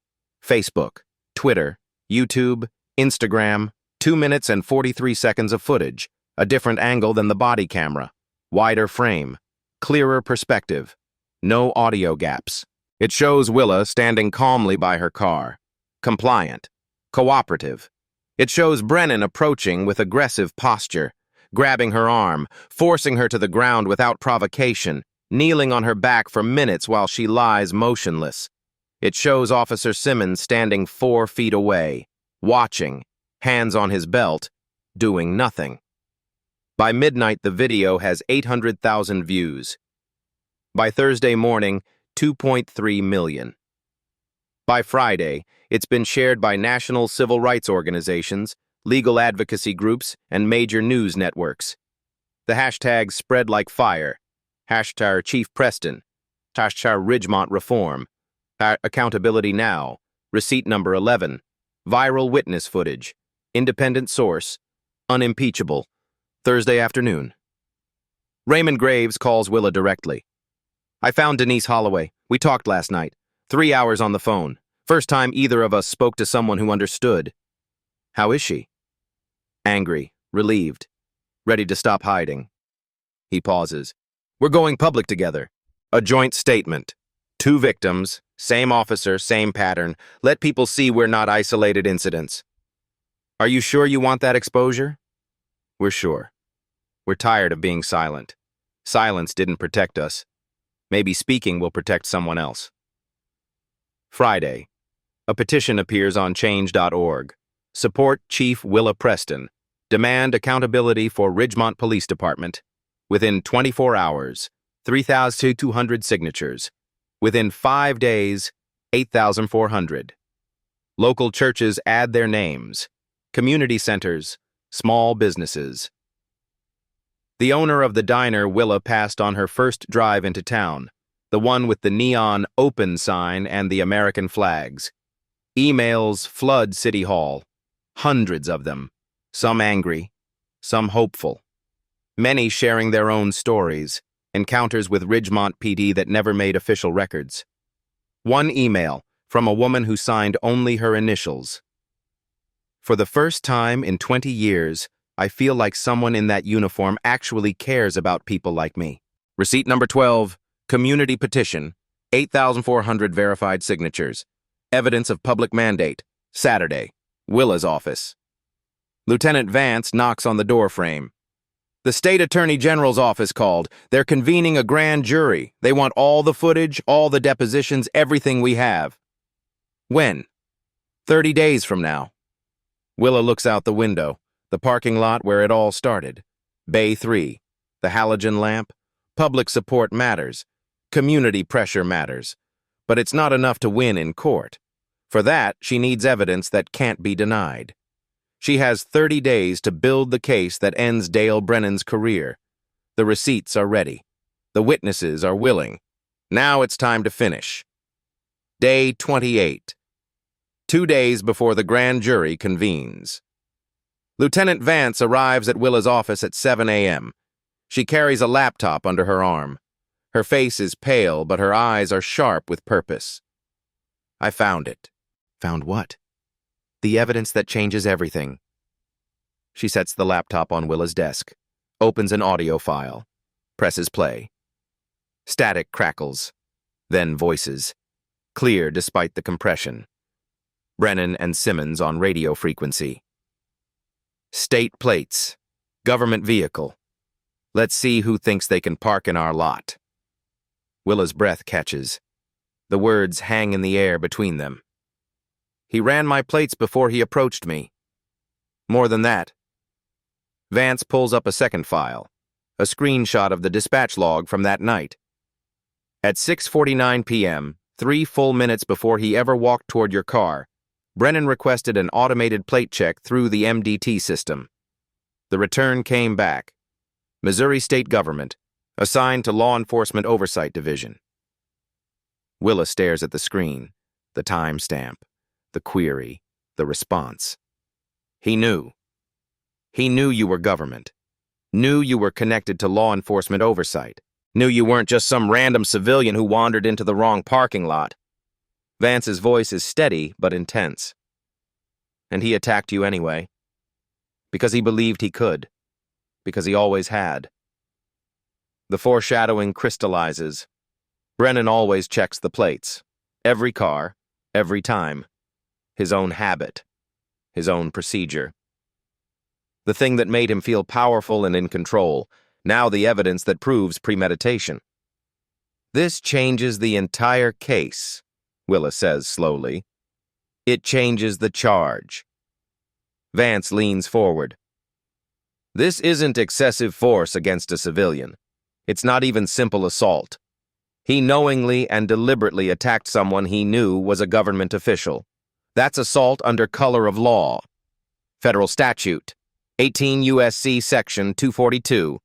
Facebook, Twitter, YouTube, Instagram, 2 minutes and 43 seconds of footage, a different angle than the body camera, wider frame, clearer perspective, no audio gaps. It shows Willa standing calmly by her car, compliant, cooperative. It shows Brennan approaching with aggressive posture, grabbing her arm, forcing her to the ground without provocation, kneeling on her back for minutes while she lies motionless. It shows Officer Simmons standing 4 feet away, watching, hands on his belt, doing nothing. By midnight, the video has 800,000 views. By Thursday morning, 2.3 million. By Friday, it's been shared by national civil rights organizations, legal advocacy groups, and major news networks. The hashtags spread like fire. Hashtag Chief Preston. Hashtag Ridgemont Reform. Accountability Now, receipt number 11, viral witness footage, independent source, unimpeachable, Thursday afternoon. Raymond Graves calls Willa directly. "I found Denise Holloway. We talked last night. 3 hours on the phone. First time either of us spoke to someone who understood." "How is she?" "Angry, relieved, ready to stop hiding." He pauses. "We're going public together. A joint statement. 2 victims, same officer, same pattern. Let people see we're not isolated incidents." "Are you sure you want that exposure?" "We're sure. We're tired of being silent. Silence didn't protect us. Maybe speaking will protect someone else." Friday. A petition appears on change.org. Support Chief Willa Preston. Demand accountability for Ridgemont Police Department. Within 24 hours, 3,200 signatures. Within 5 days, 8,400. Local churches add their names. Community centers, small businesses. The owner of the diner Willa passed on her first drive into town, the one with the neon open sign and the American flags. Emails flood City Hall, hundreds of them, some angry, some hopeful. Many sharing their own stories, encounters with Ridgemont PD that never made official records. One email from a woman who signed only her initials. For the first time in 20 years, I feel like someone in that uniform actually cares about people like me. Receipt number 12, community petition, 8,400 verified signatures. Evidence of public mandate, Saturday, Willa's office. Lieutenant Vance knocks on the doorframe. The state attorney general's office called. They're convening a grand jury. They want all the footage, all the depositions, everything we have. When? 30 days from now. Willa looks out the window, the parking lot where it all started. Bay 3, the halogen lamp. Public support matters. Community pressure matters. But it's not enough to win in court. For that, she needs evidence that can't be denied. She has 30 days to build the case that ends Dale Brennan's career. The receipts are ready. The witnesses are willing. Now it's time to finish. Day 28. 2 days before the grand jury convenes. Lieutenant Vance arrives at Willa's office at 7 a.m. She carries a laptop under her arm. Her face is pale, but her eyes are sharp with purpose. I found it. Found what? The evidence that changes everything. She sets the laptop on Willa's desk, opens an audio file, presses play. Static crackles, then voices, clear despite the compression. Brennan and Simmons on radio frequency. State plates, government vehicle. Let's see who thinks they can park in our lot. Willa's breath catches. The words hang in the air between them. He ran my plates before he approached me. More than that. Vance pulls up a second file, a screenshot of the dispatch log from that night. At 6:49 p.m., 3 full minutes before he ever walked toward your car, Brennan requested an automated plate check through the MDT system. The return came back. Missouri State Government, assigned to Law Enforcement Oversight Division. Willa stares at the screen, the timestamp, the query, the response. He knew. He knew you were government. Knew you were connected to law enforcement oversight. Knew you weren't just some random civilian who wandered into the wrong parking lot. Vance's voice is steady but intense. And he attacked you anyway. Because he believed he could. Because he always had. The foreshadowing crystallizes. Brennan always checks the plates. Every car, every time. His own habit. His own procedure. The thing that made him feel powerful and in control, now the evidence that proves premeditation. This changes the entire case, Willa says slowly. It changes the charge. Vance leans forward. This isn't excessive force against a civilian. It's not even simple assault. He knowingly and deliberately attacked someone he knew was a government official. That's assault under color of law. Federal statute, 18 U.S.C. Section 242,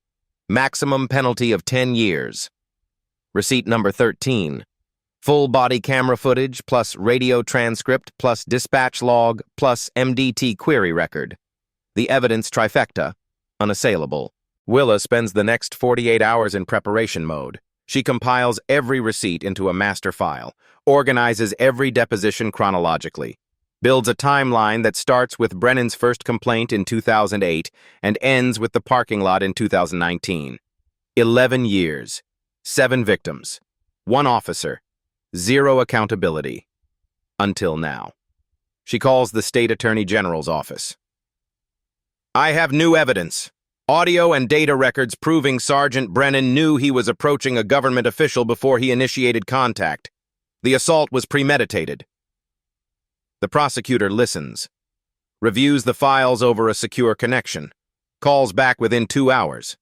maximum penalty of 10 years. Receipt number 13, full body camera footage plus radio transcript plus dispatch log plus MDT query record. The evidence trifecta, unassailable. Willa spends the next 48 hours in preparation mode. She compiles every receipt into a master file, organizes every deposition chronologically, builds a timeline that starts with Brennan's first complaint in 2008 and ends with the parking lot in 2019. 11 years, 7 victims, 1 officer, 0 accountability. Until now. She calls the state attorney general's office. I have new evidence. Audio and data records proving Sergeant Brennan knew he was approaching a government official before he initiated contact. The assault was premeditated. The prosecutor listens, reviews the files over a secure connection, calls back within 2 hours.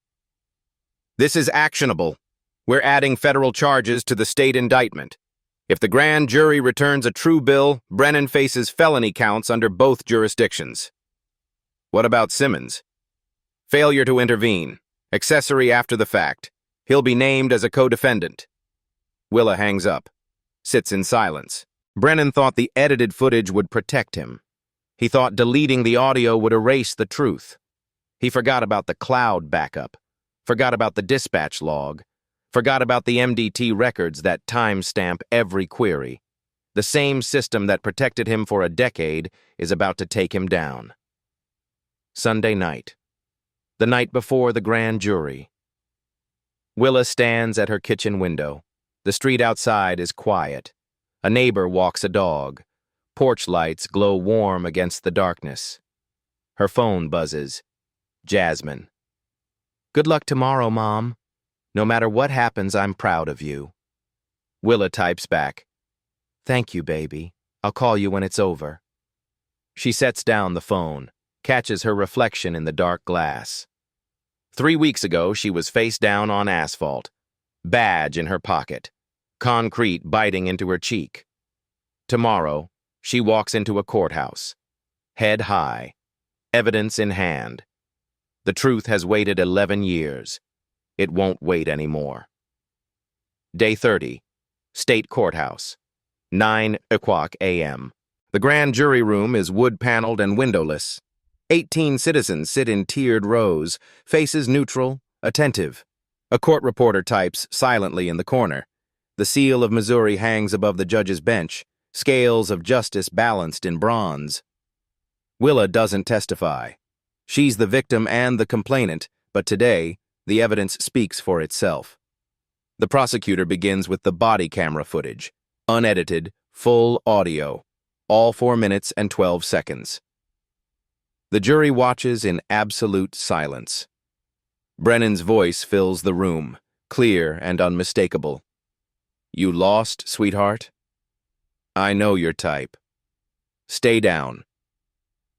This is actionable. We're adding federal charges to the state indictment. If the grand jury returns a true bill, Brennan faces felony counts under both jurisdictions. What about Simmons? Failure to intervene. Accessory after the fact. He'll be named as a co-defendant. Willa hangs up, sits in silence. Brennan thought the edited footage would protect him. He thought deleting the audio would erase the truth. He forgot about the cloud backup, forgot about the dispatch log, forgot about the MDT records that timestamp every query. The same system that protected him for a decade is about to take him down. Sunday night. The night before the grand jury. Willa stands at her kitchen window. The street outside is quiet. A neighbor walks a dog. Porch lights glow warm against the darkness. Her phone buzzes. Jasmine. Good luck tomorrow, Mom. No matter what happens, I'm proud of you. Willa types back. Thank you, baby. I'll call you when it's over. She sets down the phone, catches her reflection in the dark glass. 3 weeks ago, she was face down on asphalt, badge in her pocket, concrete biting into her cheek. Tomorrow, she walks into a courthouse, head high, evidence in hand. The truth has waited 11 years. It won't wait anymore. Day 30, State Courthouse, 9:00 a.m. The grand jury room is wood-paneled and windowless. 18 citizens sit in tiered rows, faces neutral, attentive. A court reporter types silently in the corner. The seal of Missouri hangs above the judge's bench, scales of justice balanced in bronze. Willa doesn't testify. She's the victim and the complainant, but today, the evidence speaks for itself. The prosecutor begins with the body camera footage, unedited, full audio, all 4 minutes and 12 seconds. The jury watches in absolute silence. Brennan's voice fills the room, clear and unmistakable. You lost, sweetheart? I know your type. Stay down.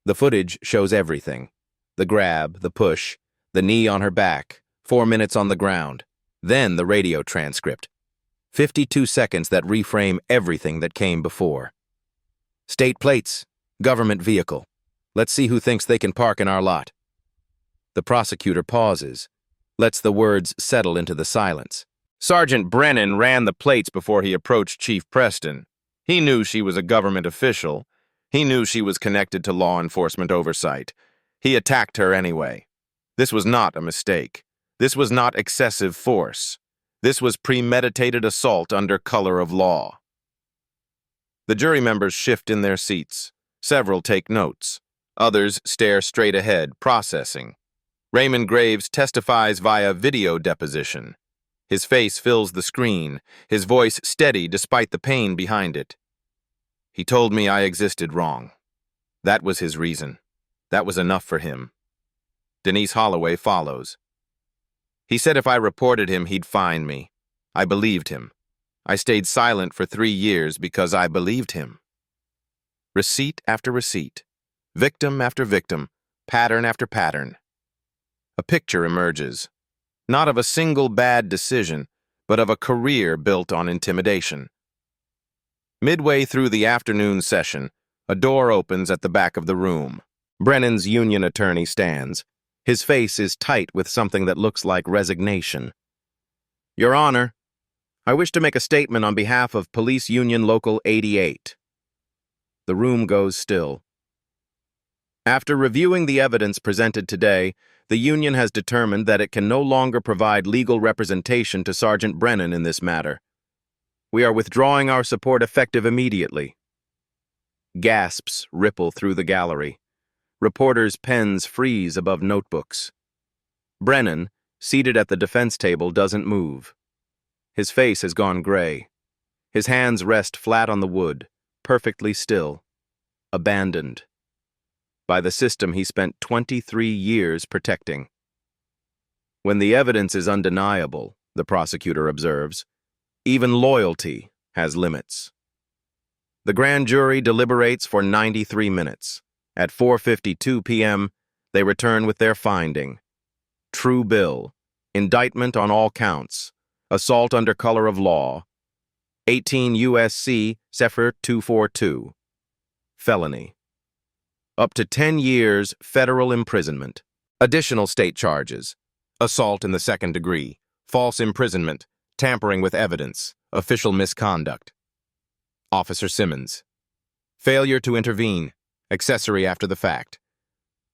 The footage shows everything. The grab, the push, the knee on her back, 4 minutes on the ground. Then the radio transcript. 52 seconds that reframe everything that came before. State plates, government vehicle. Let's see who thinks they can park in our lot. The prosecutor pauses, lets the words settle into the silence. Sergeant Brennan ran the plates before he approached Chief Preston. He knew she was a government official. He knew she was connected to law enforcement oversight. He attacked her anyway. This was not a mistake. This was not excessive force. This was premeditated assault under color of law. The jury members shift in their seats. Several take notes. Others stare straight ahead, processing. Raymond Graves testifies via video deposition. His face fills the screen, his voice steady despite the pain behind it. He told me I existed wrong. That was his reason. That was enough for him. Denise Holloway follows. He said if I reported him, he'd fine me. I believed him. I stayed silent for 3 years because I believed him. Receipt after receipt. Victim after victim, pattern after pattern. A picture emerges, not of a single bad decision, but of a career built on intimidation. Midway through the afternoon session, a door opens at the back of the room. Brennan's union attorney stands. His face is tight with something that looks like resignation. Your Honor, I wish to make a statement on behalf of Police Union Local 88. The room goes still. After reviewing the evidence presented today, the union has determined that it can no longer provide legal representation to Sergeant Brennan in this matter. We are withdrawing our support effective immediately. Gasps ripple through the gallery. Reporters' pens freeze above notebooks. Brennan, seated at the defense table, doesn't move. His face has gone gray. His hands rest flat on the wood, perfectly still, abandoned. By the system he spent 23 years protecting. When the evidence is undeniable, the prosecutor observes, even loyalty has limits. The grand jury deliberates for 93 minutes. At 4:52 p.m., they return with their finding. True bill, indictment on all counts, assault under color of law, 18 U.S.C. Sefer 242, felony. up to 10 years federal imprisonment. Additional state charges: assault in the second degree, false imprisonment, tampering with evidence, official misconduct. Officer Simmons: failure to intervene, accessory after the fact.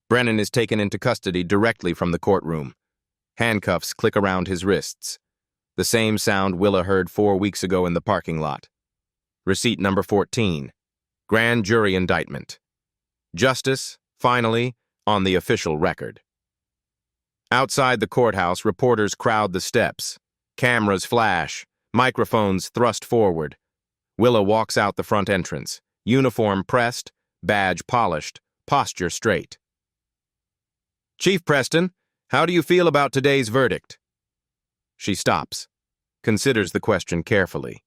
Brennan is taken into custody directly from the courtroom. Handcuffs click around his wrists. The same sound Willa heard 4 weeks ago in the parking lot. Receipt number 14. Grand jury indictment. Justice, finally, on the official record. Outside the courthouse, reporters crowd the steps. Cameras flash, microphones thrust forward. Willa walks out the front entrance, uniform pressed, badge polished, posture straight. "Chief Preston, how do you feel about today's verdict?" She stops, considers the question carefully.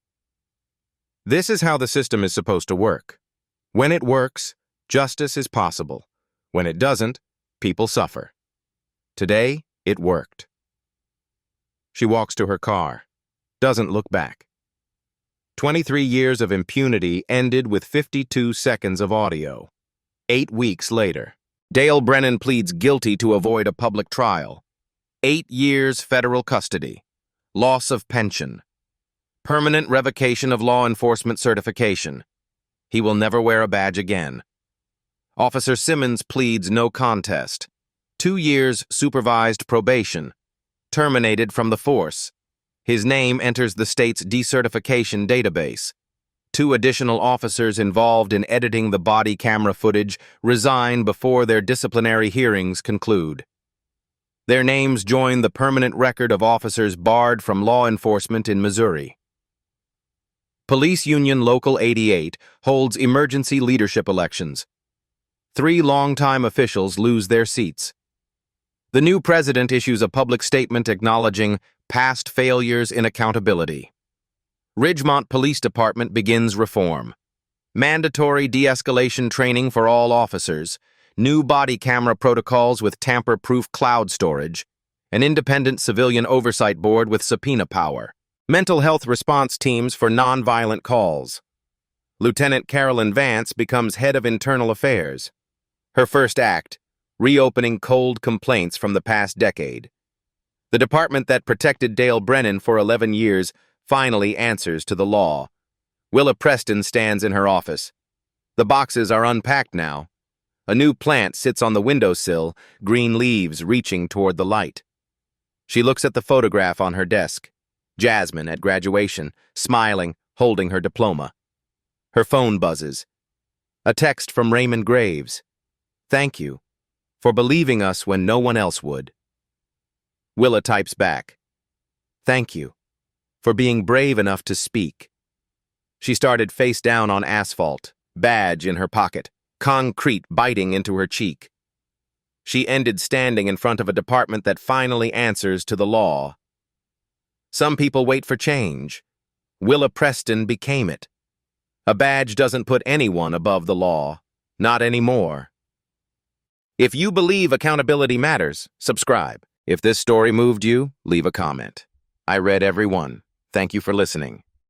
This is how the system is supposed to work. When it works, justice is possible. When it doesn't, people suffer. Today, it worked. She walks to her car, doesn't look back. 23 years of impunity ended with 52 seconds of audio. 8 weeks later, Dale Brennan pleads guilty to avoid a public trial. 8 years federal custody, loss of pension, permanent revocation of law enforcement certification. He will never wear a badge again. Officer Simmons pleads no contest. 2 years supervised probation, terminated from the force. His name enters the state's decertification database. 2 additional officers involved in editing the body camera footage resign before their disciplinary hearings conclude. Their names join the permanent record of officers barred from law enforcement in Missouri. Police Union Local 88 holds emergency leadership elections. 3 longtime officials lose their seats. The new president issues a public statement acknowledging past failures in accountability. Ridgemont Police Department begins reform. Mandatory de-escalation training for all officers, new body camera protocols with tamper-proof cloud storage, an independent civilian oversight board with subpoena power, mental health response teams for nonviolent calls. Lieutenant Carolyn Vance becomes head of internal affairs. Her first act, reopening cold complaints from the past decade. The department that protected Dale Brennan for 11 years finally answers to the law. Willa Preston stands in her office. The boxes are unpacked now. A new plant sits on the windowsill, green leaves reaching toward the light. She looks at the photograph on her desk. Jasmine at graduation, smiling, holding her diploma. Her phone buzzes. A text from Raymond Graves. "Thank you for believing us when no one else would." Willa types back. "Thank you for being brave enough to speak." She started face down on asphalt, badge in her pocket, concrete biting into her cheek. She ended standing in front of a department that finally answers to the law. Some people wait for change. Willa Preston became it. A badge doesn't put anyone above the law. Not anymore. If you believe accountability matters, subscribe. If this story moved you, leave a comment. I read every one. Thank you for listening.